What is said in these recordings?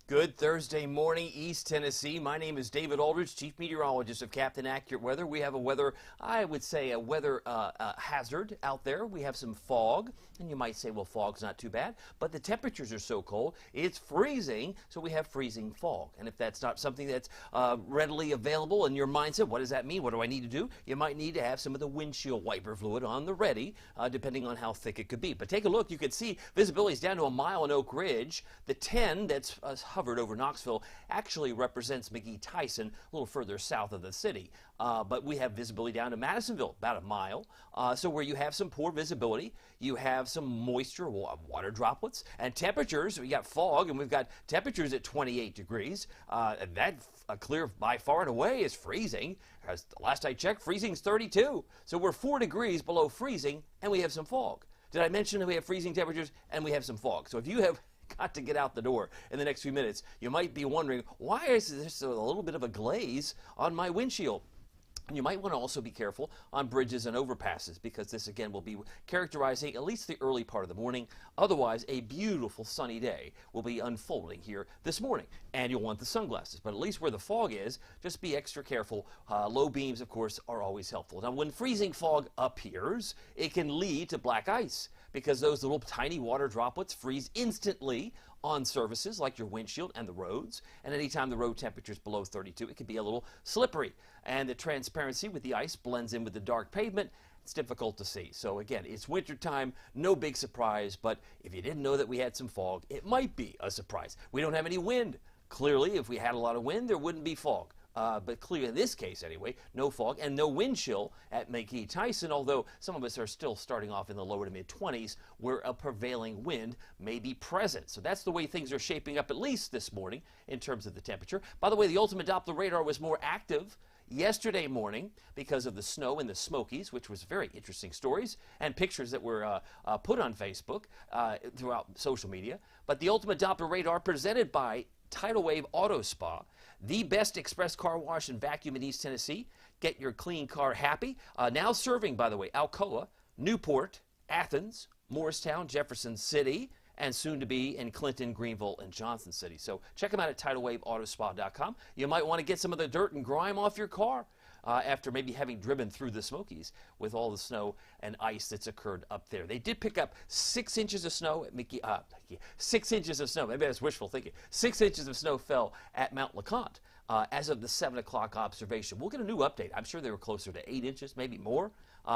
Good Thursday morning, East Tennessee. My name is David Aldridge, Chief Meteorologist of Captain Accurate Weather. We have a weather, I would say, a weather hazard out there. We have some fog, and you might say, well, fog's not too bad, but the temperatures are so cold, it's freezing, so we have freezing fog. And if that's not something that's readily available in your mindset, what does that mean? What do I need to do? You might need to have some of the windshield wiper fluid on the ready, depending on how thick it could be. But take a look. You can see visibility is down to a mile in Oak Ridge. The 10 that's hovered over Knoxville actually represents McGee-Tyson, a little further south of the city. But we have visibility down to Madisonville, about a mile. So where you have some poor visibility, you have some moisture, water droplets, and temperatures. We got fog, and we've got temperatures at 28 degrees. And that clear by far and away is freezing. As the last I checked, freezing's 32. So we're 4 degrees below freezing, and we have some fog. Did I mention that we have freezing temperatures and we have some fog? So if you have got to get out the door in the next few minutes, you might be wondering, why is there a little bit of a glaze on my windshield? And you might want to also be careful on bridges and overpasses, because this again will be characterizing at least the early part of the morning. Otherwise, a beautiful sunny day will be unfolding here this morning, and you'll want the sunglasses. But at least where the fog is, just be extra careful. Low beams, of course, are always helpful. Now, when freezing fog appears, it can lead to black ice, because those little tiny water droplets freeze instantly on surfaces like your windshield and the roads. And anytime the road temperature is below 32, it can be a little slippery. And the transparency with the ice blends in with the dark pavement. It's difficult to see. So again, it's wintertime, no big surprise. But if you didn't know that we had some fog, it might be a surprise. We don't have any wind. Clearly, if we had a lot of wind, there wouldn't be fog. But clearly in this case anyway, no fog and no wind chill at McGee-Tyson, although some of us are still starting off in the lower to mid-20s where a prevailing wind may be present. So that's the way things are shaping up, at least this morning, in terms of the temperature. By the way, the ultimate Doppler radar was more active yesterday morning because of the snow in the Smokies, which was very interesting stories and pictures that were put on Facebook throughout social media. But the ultimate Doppler radar presented by Tidal Wave Auto Spa, the best express car wash and vacuum in East Tennessee. Get your clean car happy. Now serving, by the way, Alcoa, Newport, Athens, Morristown, Jefferson City, and soon to be in Clinton, Greenville, and Johnson City. So check them out at TidalWaveAutospa.com. You might want to get some of the dirt and grime off your car after maybe having driven through the Smokies with all the snow and ice that's occurred up there. They did pick up 6 inches of snow at 6 inches of snow. Maybe that's wishful thinking. 6 inches of snow fell at Mount LeConte as of the 7 o'clock observation. We'll get a new update. I'm sure they were closer to 8 inches, maybe more,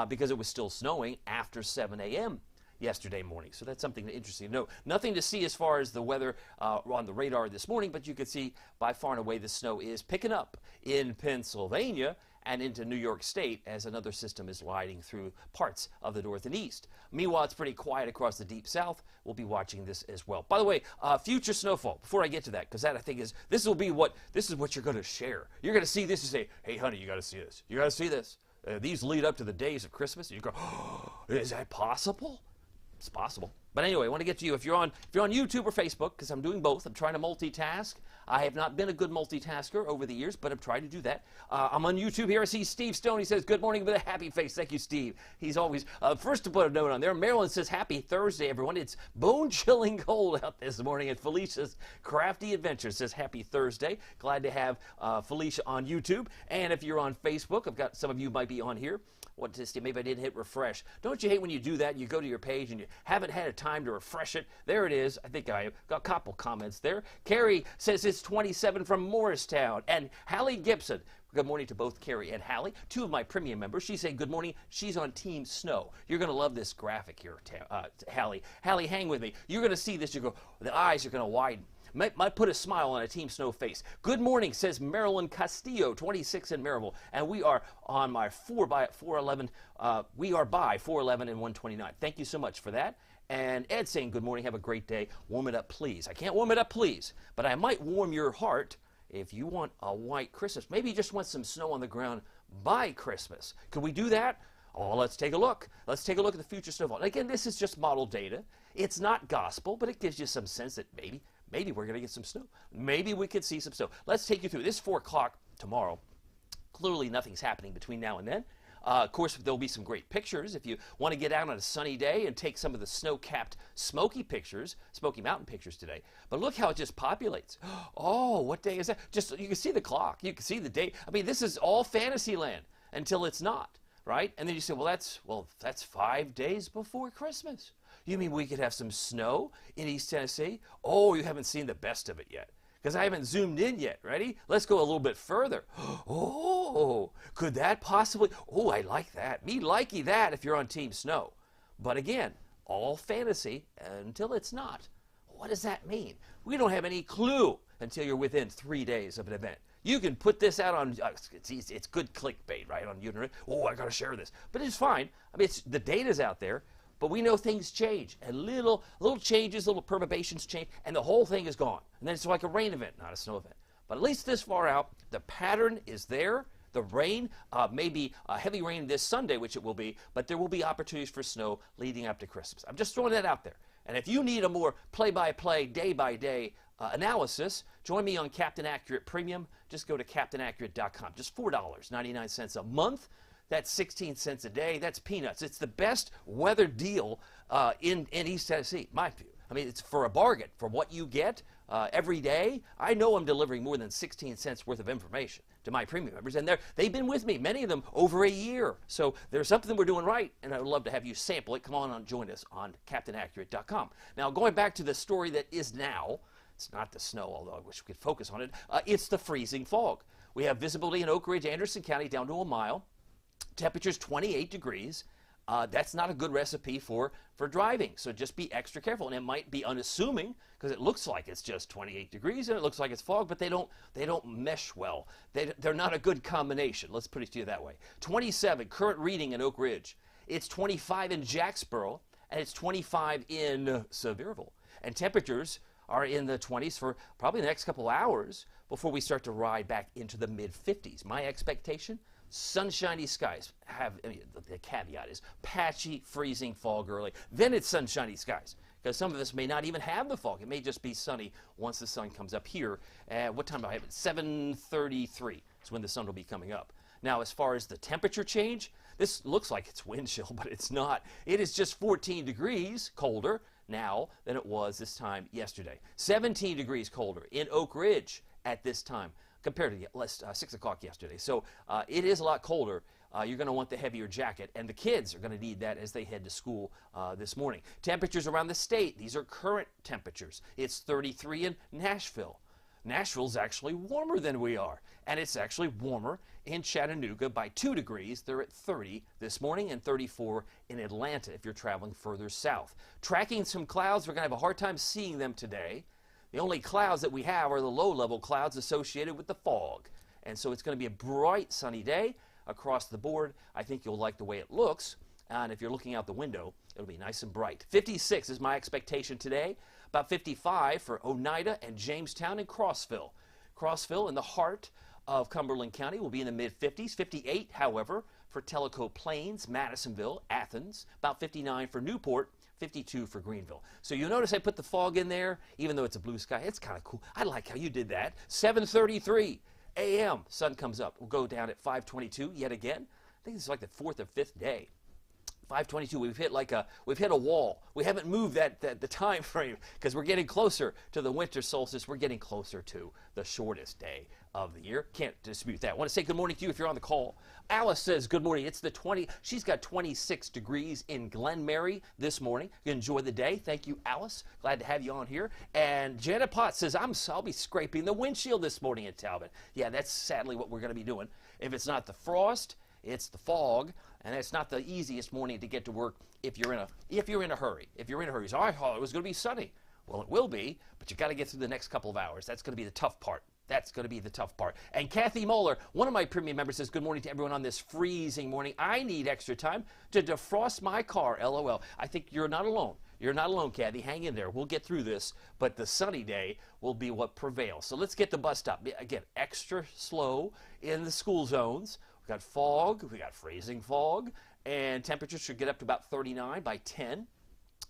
because it was still snowing after 7 a.m. yesterday morning. So that's something interesting to know. Nothing to see as far as the weather on the radar this morning, but you can see by far and away the snow is picking up in Pennsylvania and into New York State as another system is gliding through parts of the north and east. Meanwhile, it's pretty quiet across the deep south. We'll be watching this as well. By the way, future snowfall, before I get to that, because that I think is, this is what you're going to share. You're going to see this and say, hey, honey, you got to see this. You got to see this. These lead up to the days of Christmas. You go, oh, is that possible? It's possible. But anyway, I want to get to you. If you're on YouTube or Facebook, because I'm doing both, I'm trying to multitask. I have not been a good multitasker over the years, but I'm trying to do that. I'm on YouTube here. I see Steve Stone. He says, good morning with a happy face. Thank you, Steve. He's always, first to put a note on there, Marilyn says, happy Thursday, everyone. It's bone-chilling cold out this morning. And Felicia's Crafty Adventure says, happy Thursday. Glad to have Felicia on YouTube. And if you're on Facebook, I've got some of you might be on here. What to see? Maybe I didn't hit refresh. Don't you hate when you do that? You go to your page and you haven't had a time to refresh it. There it is. I think I got a couple comments there. Carrie says it's 27 from Morristown. And Hallie Gibson. Good morning to both Carrie and Hallie, 2 of my premium members. She's saying good morning. She's on Team Snow. You're going to love this graphic here, Hallie. Hallie, hang with me. You're going to see this. You go, the eyes are going to widen. Might put a smile on a Team Snow face. Good morning, says Marilyn Castillo, 26 in Maryville. And we are on my 411. We are by 411 and 129. Thank you so much for that. And Ed saying, good morning, have a great day. Warm it up, please. I can't warm it up, please. But I might warm your heart if you want a white Christmas. Maybe you just want some snow on the ground by Christmas. Could we do that? Oh, let's take a look. Let's take a look at the future snowfall. And again, this is just model data. It's not gospel, but it gives you some sense that maybe we're going to get some snow. Maybe we could see some snow. Let's take you through this 4 o'clock tomorrow. Clearly, nothing's happening between now and then. Of course, there'll be some great pictures if you want to get out on a sunny day and take some of the snow-capped Smoky Mountain pictures today. But look how it just populates. Oh, what day is that? Just, you can see the clock. You can see the date. I mean, this is all fantasy land until it's not, right? And then you say, well, that's 5 days before Christmas. You mean we could have some snow in East Tennessee? Oh, you haven't seen the best of it yet, because I haven't zoomed in yet. Ready? Let's go a little bit further. Oh, could that possibly? Oh, I like that. Me likey that if you're on Team Snow. But again, all fantasy until it's not. What does that mean? We don't have any clue until you're within 3 days of an event. You can put this out on, it's easy, it's good clickbait, right, on internet. Oh, I got to share this. But it's fine. I mean, the data's out there. But we know things change, and little changes, little perturbations change, and the whole thing is gone. And then it's like a rain event, not a snow event. But at least this far out, the pattern is there. The rain, maybe heavy rain this Sunday, which it will be, but there will be opportunities for snow leading up to Christmas. I'm just throwing that out there. And if you need a more play-by-play, day-by-day analysis, join me on Captain Accurate Premium. Just go to CaptainAccurate.com. Just $4.99 a month. That's 16 cents a day. That's peanuts. It's the best weather deal in East Tennessee, my view. I mean, it's for a bargain for what you get every day. I know I'm delivering more than 16 cents worth of information to my premium members, and they've been with me, many of them, over a year. So there's something we're doing right, and I would love to have you sample it. Come on and join us on CaptainAccurate.com. Now, going back to the story that is now, it's not the snow, although I wish we could focus on it. It's the freezing fog. We have visibility in Oak Ridge, Anderson County, down to a mile. Temperature's 28 degrees. That's not a good recipe for driving, so just be extra careful. And it might be unassuming because it looks like it's just 28 degrees and it looks like it's fog, but they don't mesh well. They're not a good combination. Let's put it to you that way. 27 current reading in Oak Ridge. It's 25 in Jacksboro, and it's 25 in Sevierville. And temperatures are in the 20s for probably the next couple hours before we start to ride back into the mid-50s. My expectation, sunshiny skies. The caveat is patchy, freezing fog early. Then it's sunshiny skies, because some of us may not even have the fog. It may just be sunny once the sun comes up here. What time do I have it? 7:33 is when the sun will be coming up. Now, as far as the temperature change, this looks like it's wind chill, but it's not. It is just 14 degrees colder now than it was this time yesterday. 17 degrees colder in Oak Ridge at this time compared to 6 o'clock yesterday. So it is a lot colder. You're going to want the heavier jacket, and the kids are going to need that as they head to school this morning. Temperatures around the state, these are current temperatures. It's 33 in Nashville. Nashville's actually warmer than we are, and it's actually warmer in Chattanooga by 2 degrees. They're at 30 this morning and 34 in Atlanta if you're traveling further south. Tracking some clouds, we're going to have a hard time seeing them today. The only clouds that we have are the low-level clouds associated with the fog. And so it's going to be a bright, sunny day across the board. I think you'll like the way it looks. And if you're looking out the window, it'll be nice and bright. 56 is my expectation today. About 55 for Oneida and Jamestown and Crossville. Crossville in the heart of Cumberland County will be in the mid-50s. 58, however, for Tellico Plains, Madisonville, Athens. About 59 for Newport. 52 for Greenville. So you'll notice I put the fog in there, even though it's a blue sky. It's kind of cool. I like how you did that. 7:33 a.m. Sun comes up. We'll go down at 5:22 yet again. I think it's like the 4th or 5th day. 5:22. We've hit a wall. We haven't moved the time frame because we're getting closer to the winter solstice. We're getting closer to the shortest day of the year. Can't dispute that. I want to say good morning to you if you're on the call. Alice says good morning. It's the 20. She's got 26 degrees in Glen Mary this morning. You enjoy the day. Thank you, Alice. Glad to have you on here. And Janet Potts says I'll be scraping the windshield this morning in Talbot. Yeah, that's sadly what we're going to be doing. If it's not the frost, it's the fog. And it's not the easiest morning to get to work if you're in a hurry. If you're in a hurry, so I thought it was going to be sunny. Well, it will be, but you got to get through the next couple of hours. That's going to be the tough part. That's going to be the tough part. And Kathy Muller, one of my premium members, says, good morning to everyone on this freezing morning. I need extra time to defrost my car, LOL. I think you're not alone. You're not alone, Kathy. Hang in there. We'll get through this, but the sunny day will be what prevails. So let's get the bus stop. Again, extra slow in the school zones. We've got fog. We've got freezing fog. And temperatures should get up to about 39 by 10.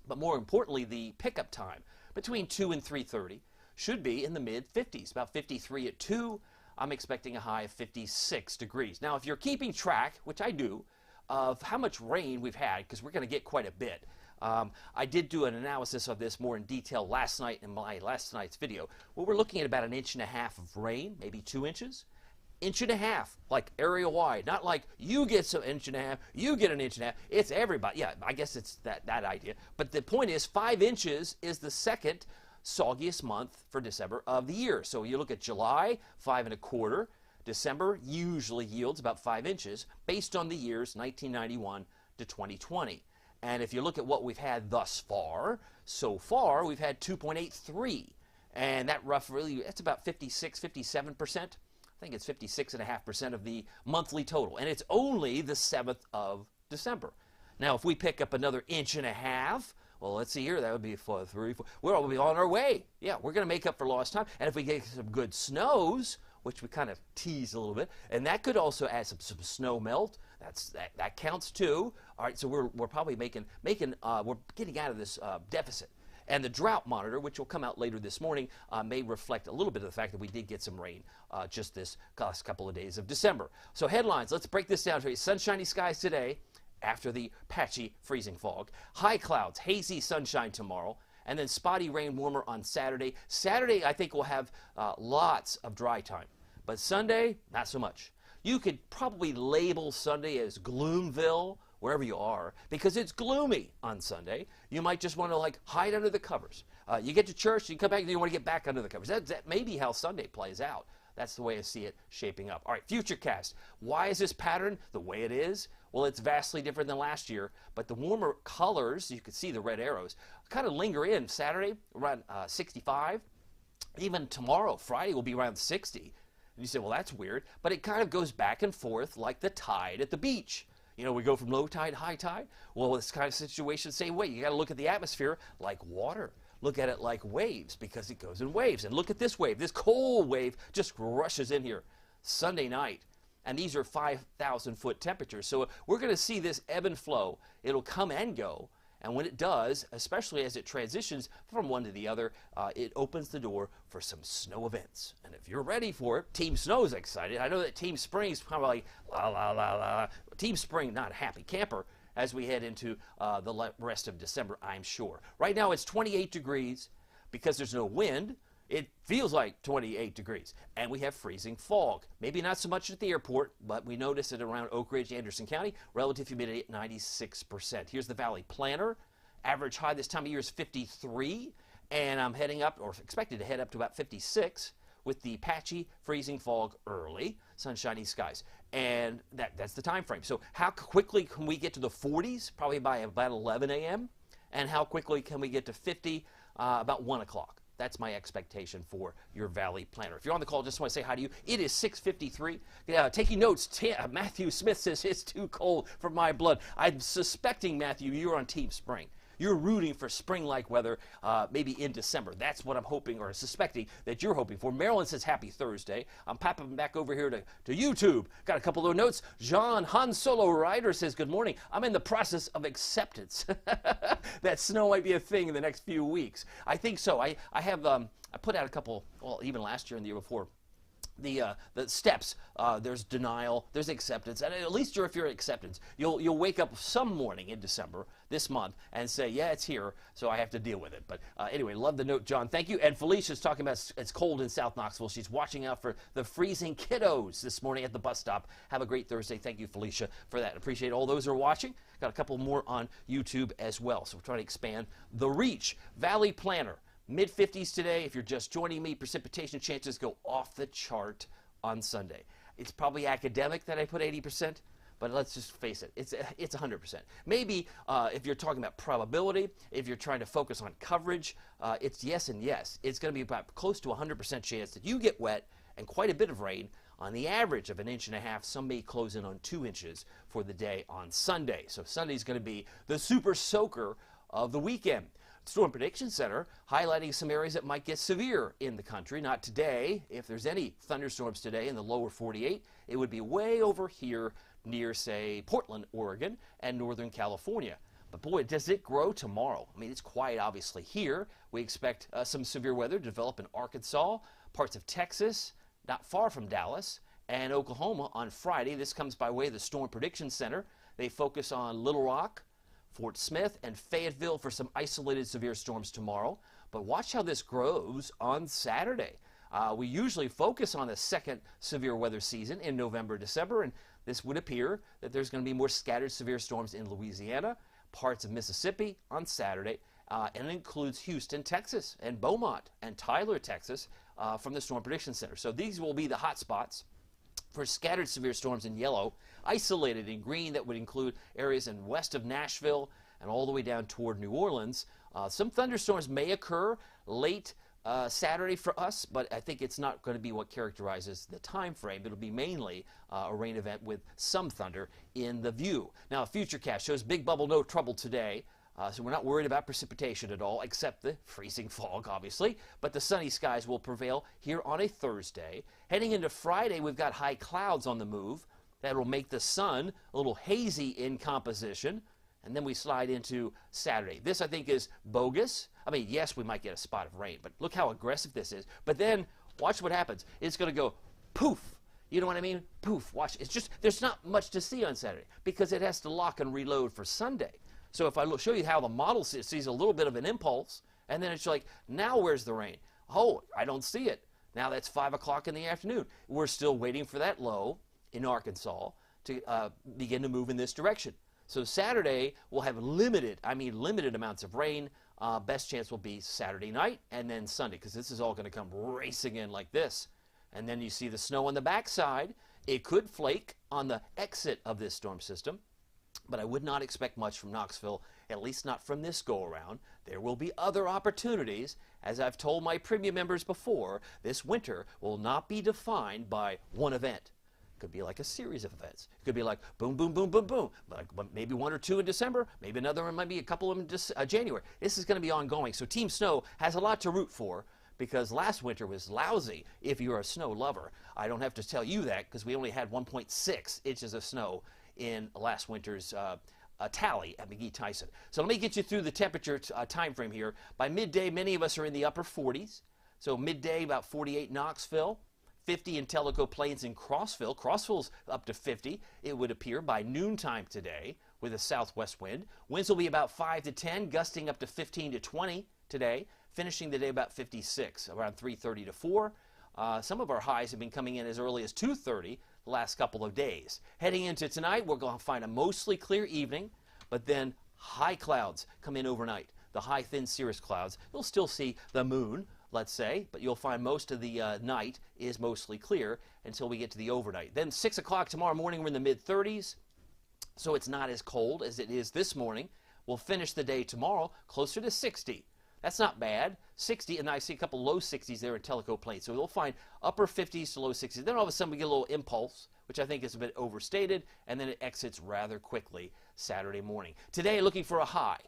But more importantly, the pickup time between 2 and 3:30 should be in the mid-50s, about 53 at 2. I'm expecting a high of 56 degrees. Now, if you're keeping track, which I do, of how much rain we've had, because we're going to get quite a bit. I did do an analysis of this more in detail last night in my last night's video. Well, we're looking at about 1.5 inches of rain, maybe 2 inches. 1.5 inches, like area wide, not like you get some 1.5 inches, you get 1.5 inches. It's everybody. Yeah, I guess it's that idea. But the point is, 5 inches is the second soggiest month for December of the year. So you look at July, 5.25. December usually yields about 5 inches based on the years 1991 to 2020. And if you look at what we've had thus far, so far we've had 2.83. And that roughly, that's about 56, 57%. I think it's 56.5% of the monthly total. And it's only the 7th of December. Now, if we pick up another 1.5 inches, well, let's see here, that would be 4, 3, 4. We'll be on our way. Yeah, we're going to make up for lost time. And if we get some good snows, which we kind of teased a little bit, and that could also add some snow melt. That counts too. All right, so we're probably we're getting out of this deficit. And the drought monitor, which will come out later this morning, may reflect a little bit of the fact that we did get some rain just this last couple of days of December. So headlines, let's break this down for you. Sunshiny skies today after the patchy freezing fog. High clouds, hazy sunshine tomorrow. And then spotty rain, warmer on Saturday. Saturday, I think, we'll have lots of dry time. But Sunday, not so much. You could probably label Sunday as Gloomville, wherever you are, because it's gloomy on Sunday. You might just want to like hide under the covers. You get to church, you come back, and you want to get back under the covers. That may be how Sunday plays out. That's the way I see it shaping up. All right, Futurecast. Why is this pattern the way it is? Well, it's vastly different than last year, but the warmer colors, you can see the red arrows, kind of linger in. Saturday, around 65. Even tomorrow, Friday, will be around 60. And you say, well, that's weird. But it kind of goes back and forth like the tide at the beach. You know, we go from low tide, high tide. Well, this kind of situation, same way. You got to look at the atmosphere like water. Look at it like waves, because it goes in waves. And look at this wave. This cold wave just rushes in here Sunday night. And these are 5,000-foot temperatures. So we're going to see this ebb and flow. It'll come and go. And when it does, especially as it transitions from one to the other, it opens the door for some snow events. And if you're ready for it, Team Snow's excited. I know that Team Spring's probably like, la, la, la, la. Team Spring, not a happy camper as we head into the rest of December, I'm sure. Right now it's 28 degrees because there's no wind. It feels like 28 degrees, and we have freezing fog. Maybe not so much at the airport, but we notice it around Oak Ridge, Anderson County. Relative humidity at 96%. Here's the Valley Planner. Average high this time of year is 53, and I'm heading up, or expected to head up to about 56 with the patchy freezing fog early, sunshiny skies. And that's the time frame. So how quickly can we get to the 40s? Probably by about 11 a.m. And how quickly can we get to 50? About 1 o'clock. That's my expectation for your Valley Planner. If you're on the call, just want to say hi to you. It is 6:53. Taking notes, Matthew Smith says it's too cold for my blood. I'm suspecting, Matthew, you're on Team Spring. You're rooting for spring-like weather maybe in December. That's what I'm hoping or suspecting that you're hoping for. Marilyn says happy Thursday. I'm popping back over here to YouTube. Got a couple of notes. John Han Solo Rider says, good morning. I'm in the process of acceptance. That snow might be a thing in the next few weeks. I think so. I have I put out a couple, well, even last year and the year before, the steps. There's denial, there's acceptance, and at least if you're acceptance, you'll wake up some morning in December this month and say, yeah, it's here, so I have to deal with it. But anyway, love the note, John. Thank you. And Felicia's talking about it's cold in South Knoxville. She's watching out for the freezing kiddos this morning at the bus stop. Have a great Thursday. Thank you, Felicia, for that. Appreciate all those who are watching. Got a couple more on YouTube as well, so we're trying to expand the reach. Valley Planner. Mid-50s today. If you're just joining me, precipitation chances go off the chart on Sunday. It's probably academic that I put 80%, but let's just face it, it's 100%. Maybe if you're talking about probability, if you're trying to focus on coverage, it's yes and yes. It's going to be about close to 100% chance that you get wet and quite a bit of rain on the average of 1.5 inches. Some may close in on 2 inches for the day on Sunday. So Sunday's going to be the super soaker of the weekend. Storm Prediction Center highlighting some areas that might get severe in the country. Not today. If there's any thunderstorms today in the lower 48, it would be way over here near, say, Portland, Oregon, and Northern California. But boy, does it grow tomorrow. I mean, it's quiet, obviously, here. We expect some severe weather to develop in Arkansas, parts of Texas, not far from Dallas, and Oklahoma on Friday. This comes by way of the Storm Prediction Center. They focus on Little Rock, Fort Smith, and Fayetteville for some isolated severe storms tomorrow. But watch how this grows on Saturday. We usually focus on the second severe weather season in November, December, and this would appear that there's going to be more scattered severe storms in Louisiana, parts of Mississippi on Saturday, and it includes Houston, Texas, and Beaumont and Tyler, Texas, from the Storm Prediction Center. So these will be the hot spots for scattered severe storms in yellow, isolated in green that would include areas in west of Nashville and all the way down toward New Orleans. Some thunderstorms may occur late Saturday for us, but I think it's not going to be what characterizes the time frame. It'll be mainly a rain event with some thunder in the view. Now, Futurecast shows big bubble, no trouble today. So we're not worried about precipitation at all, except the freezing fog, obviously. But the sunny skies will prevail here on a Thursday. Heading into Friday, we've got high clouds on the move. That will make the sun a little hazy in composition. And then we slide into Saturday. This, I think, is bogus. I mean, yes, we might get a spot of rain, but look how aggressive this is. But then, watch what happens. It's going to go poof. You know what I mean? Poof. Watch. It's just, there's not much to see on Saturday because it has to lock and reload for Sunday. So if I show you how the model sees a little bit of an impulse, and then it's like, now where's the rain? Oh, I don't see it. Now that's 5 o'clock in the afternoon. We're still waiting for that low in Arkansas to begin to move in this direction. So Saturday will have limited amounts of rain. Best chance will be Saturday night and then Sunday, because this is all going to come racing in like this. And then you see the snow on the backside. It could flake on the exit of this storm system, but I would not expect much from Knoxville, at least not from this go-around. There will be other opportunities. As I've told my premium members before, this winter will not be defined by one event. It could be like a series of events. It could be like boom, boom, boom, boom, boom. Like maybe one or two in December, maybe another one, might be a couple of them in January. This is going to be ongoing. So Team Snow has a lot to root for, because last winter was lousy if you're a snow lover. I don't have to tell you that, because we only had 1.6 inches of snow in last winter's tally at McGee-Tyson. So let me get you through the temperature time frame here. By midday, many of us are in the upper 40s. So midday, about 48 Knoxville, 50 in Tellico Plains and Crossville. Crossville's up to 50, it would appear, by noontime today with a southwest wind. Winds will be about 5 to 10, gusting up to 15 to 20 today, finishing the day about 56, around 3:30 to 4. Some of our highs have been coming in as early as 2:30 the last couple of days. Heading into tonight, we're going to find a mostly clear evening, but then high clouds come in overnight. The high, thin cirrus clouds. You'll still see the moon, let's say, but you'll find most of the night is mostly clear until we get to the overnight. Then 6 o'clock tomorrow morning, we're in the mid-30s, so it's not as cold as it is this morning. We'll finish the day tomorrow closer to 60. That's not bad. 60, and I see a couple low 60s there in Tellico Plains. So we'll find upper 50s to low 60s. Then all of a sudden we get a little impulse, which I think is a bit overstated, and then it exits rather quickly Saturday morning. Today, looking for a high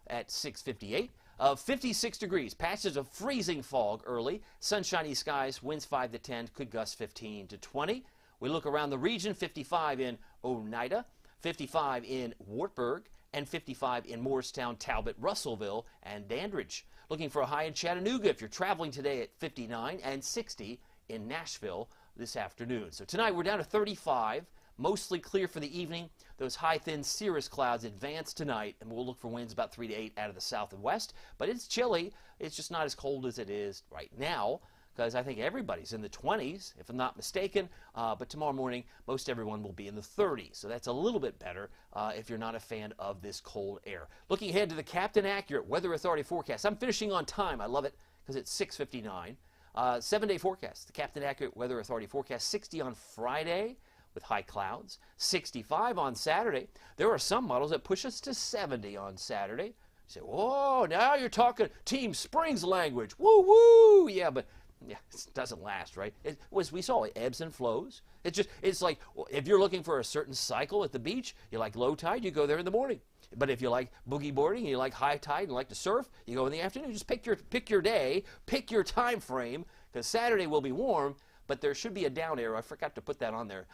at 6:58 of 56 degrees. Patches of freezing fog early. Sunshiny skies, winds 5 to 10, could gust 15 to 20. We look around the region, 55 in Oneida, 55 in Wartburg, and 55 in Morristown, Talbot, Russellville, and Dandridge. Looking for a high in Chattanooga if you're traveling today at 59, and 60 in Nashville this afternoon. So tonight we're down to 35, mostly clear for the evening. Those high, thin cirrus clouds advance tonight, and we'll look for winds about 3 to 8 out of the south and west. But it's chilly. It's just not as cold as it is right now, because I think everybody's in the 20s, if I'm not mistaken. But tomorrow morning, most everyone will be in the 30s. So that's a little bit better if you're not a fan of this cold air. Looking ahead to the Captain Accurate Weather Authority forecast. I'm finishing on time. I love it because it's 6:59. 7-day forecast. The Captain Accurate Weather Authority forecast, 60 on Friday with high clouds, 65 on Saturday. There are some models that push us to 70 on Saturday. You say, whoa, now you're talking Team Springs language. Woo, woo. Yeah, but yeah, it doesn't last, right? We saw it ebbs and flows. It's like if you're looking for a certain cycle at the beach, you like low tide, you go there in the morning. But if you like boogie boarding, you like high tide and like to surf, you go in the afternoon. Just pick your day, pick your time frame, because Saturday will be warm, but there should be a down arrow. I forgot to put that on there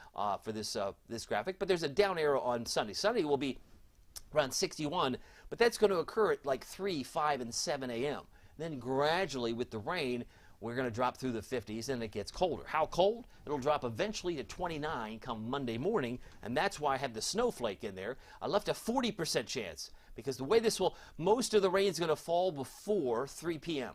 for this graphic, but there's a down arrow on Sunday. Sunday will be around 61, but that's going to occur at like 3, 5, and 7 a.m. Then gradually with the rain, we're going to drop through the 50s, and it gets colder. How cold? It'll drop eventually to 29 come Monday morning, and that's why I have the snowflake in there. I left a 40% chance, because the way this will, most of the rain is going to fall before 3 p.m.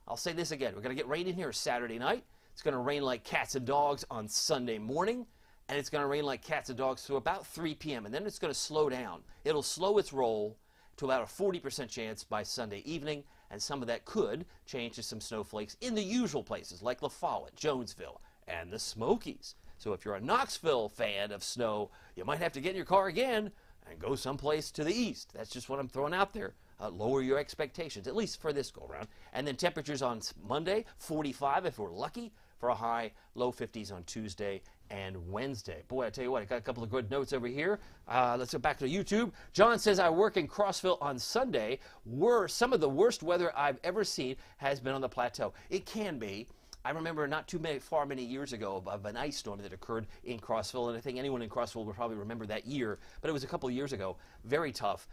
I'll say this again. We're going to get rain in here Saturday night. It's going to rain like cats and dogs on Sunday morning, and it's going to rain like cats and dogs through about 3 p.m., and then it's going to slow down. It'll slow its roll to about a 40% chance by Sunday evening, and some of that could change to some snowflakes in the usual places like La Follette, Jonesville, and the Smokies. So if you're a Knoxville fan of snow, you might have to get in your car again and go someplace to the east. That's just what I'm throwing out there. Lower your expectations, at least for this go-around. And then temperatures on Monday, 45 if we're lucky, for a high, low 50s on Tuesday and Wednesday. Boy, I tell you what, I got a couple of good notes over here. Let's go back to YouTube. John says, I work in Crossville on Sunday. Some of the worst weather I've ever seen has been on the plateau. It can be. I remember not too many years ago of an ice storm that occurred in Crossville, and I think anyone in Crossville will probably remember that year, but it was a couple of years ago. Very tough.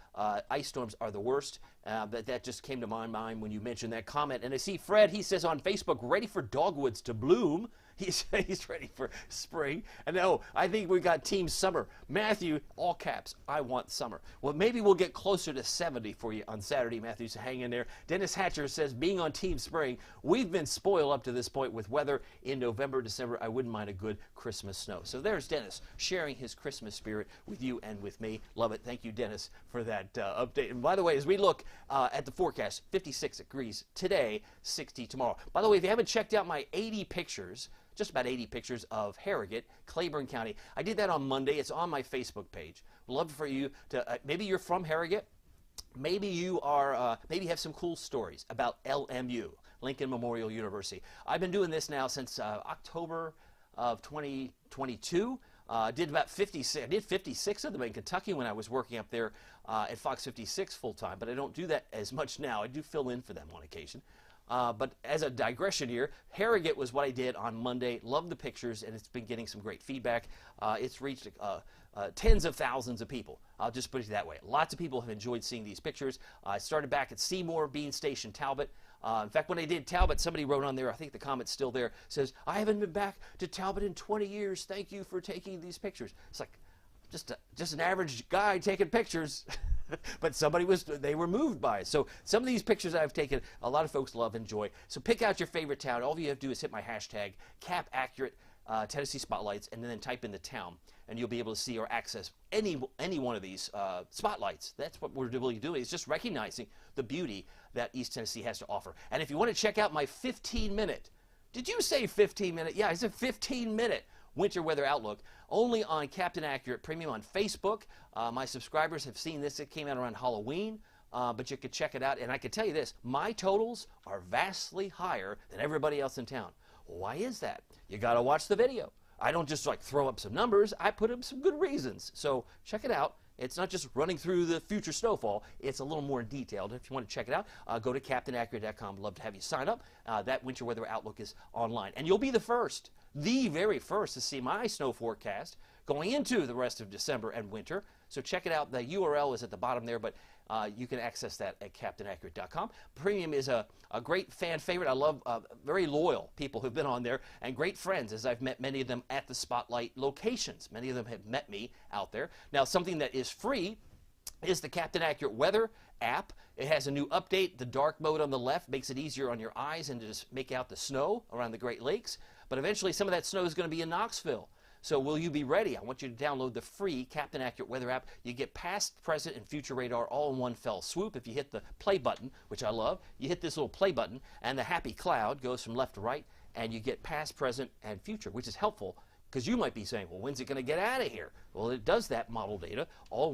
Ice storms are the worst. That just came to my mind when you mentioned that comment. And I see Fred, he says on Facebook, ready for dogwoods to bloom. He's ready for spring. And no, I think we got Team Summer. Matthew, all caps, I want summer. Well, maybe we'll get closer to 70 for you on Saturday, Matthew, so hang in there. Dennis Hatcher says, being on Team Spring, we've been spoiled up to this point with weather in November, December. I wouldn't mind a good Christmas snow. So there's Dennis sharing his Christmas spirit with you and with me. Love it. Thank you, Dennis, for that update. And by the way, as we look at the forecast, 56 degrees today, 60 tomorrow. By the way, if you haven't checked out my 80 pictures, just about 80 pictures of Harrogate, Claiborne County. I did that on Monday. It's on my Facebook page. Love for you to, maybe you're from Harrogate. Maybe you are, maybe you have some cool stories about LMU, Lincoln Memorial University. I've been doing this now since October of 2022. Did about 56. I did 56 of them in Kentucky when I was working up there at Fox 56 full time, but I don't do that as much now. I do fill in for them on occasion. But as a digression here, Harrogate was what I did on Monday. Loved the pictures, and it's been getting some great feedback. It's reached tens of thousands of people. I'll just put it that way. Lots of people have enjoyed seeing these pictures. I started back at Seymour, Bean Station, Talbot. In fact, when I did Talbot, somebody wrote on there, I think the comment's still there, says, I haven't been back to Talbot in 20 years. Thank you for taking these pictures. It's like, just an average guy taking pictures. But they were moved by it. So some of these pictures I've taken, a lot of folks love, enjoy. So pick out your favorite town. All you have to do is hit my hashtag, CapAccurate Tennessee Spotlights, and then type in the town, and you'll be able to see or access any one of these spotlights. That's what we're really doing, is just recognizing the beauty that East Tennessee has to offer. And if you want to check out my 15-minute, did you say 15-minute? Yeah, it's a 15-minute winter weather outlook, only on Captain Accurate Premium on Facebook. My subscribers have seen this. It came out around Halloween, but you could check it out. And I can tell you this, my totals are vastly higher than everybody else in town. Why is that? You got to watch the video. I don't just like throw up some numbers. I put up some good reasons. So check it out. It's not just running through the future snowfall. It's a little more detailed. If you want to check it out, go to CaptainAccurate.com. Love to have you sign up. That winter weather outlook is online. And you'll be the very first to see my snow forecast going into the rest of December and winter. So check it out. The URL is at the bottom there, but you can access that at CaptainAccurate.com. Premium is a great fan favorite. I love very loyal people who've been on there, and great friends, as I've met many of them at the Spotlight locations. Many of them have met me out there. Now, something that is free is the Captain Accurate Weather app. It has a new update. The dark mode on the left makes it easier on your eyes and to just make out the snow around the Great Lakes. But eventually, some of that snow is going to be in Knoxville. So will you be ready? I want you to download the free Captain Accurate Weather app. You get past, present, and future radar all in one fell swoop. If you hit the play button, which I love, you hit this little play button, and the happy cloud goes from left to right, and you get past, present, and future, which is helpful because you might be saying, well, when's it going to get out of here? Well, it does that model data, all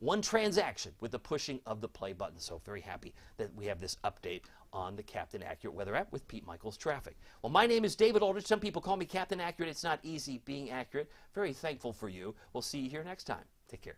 one transaction with the pushing of the play button. So very happy that we have this update on the Captain Accurate Weather app with Pete Michaels Traffic. Well, my name is David Aldrich. Some people call me Captain Accurate. It's not easy being accurate. Very thankful for you. We'll see you here next time. Take care.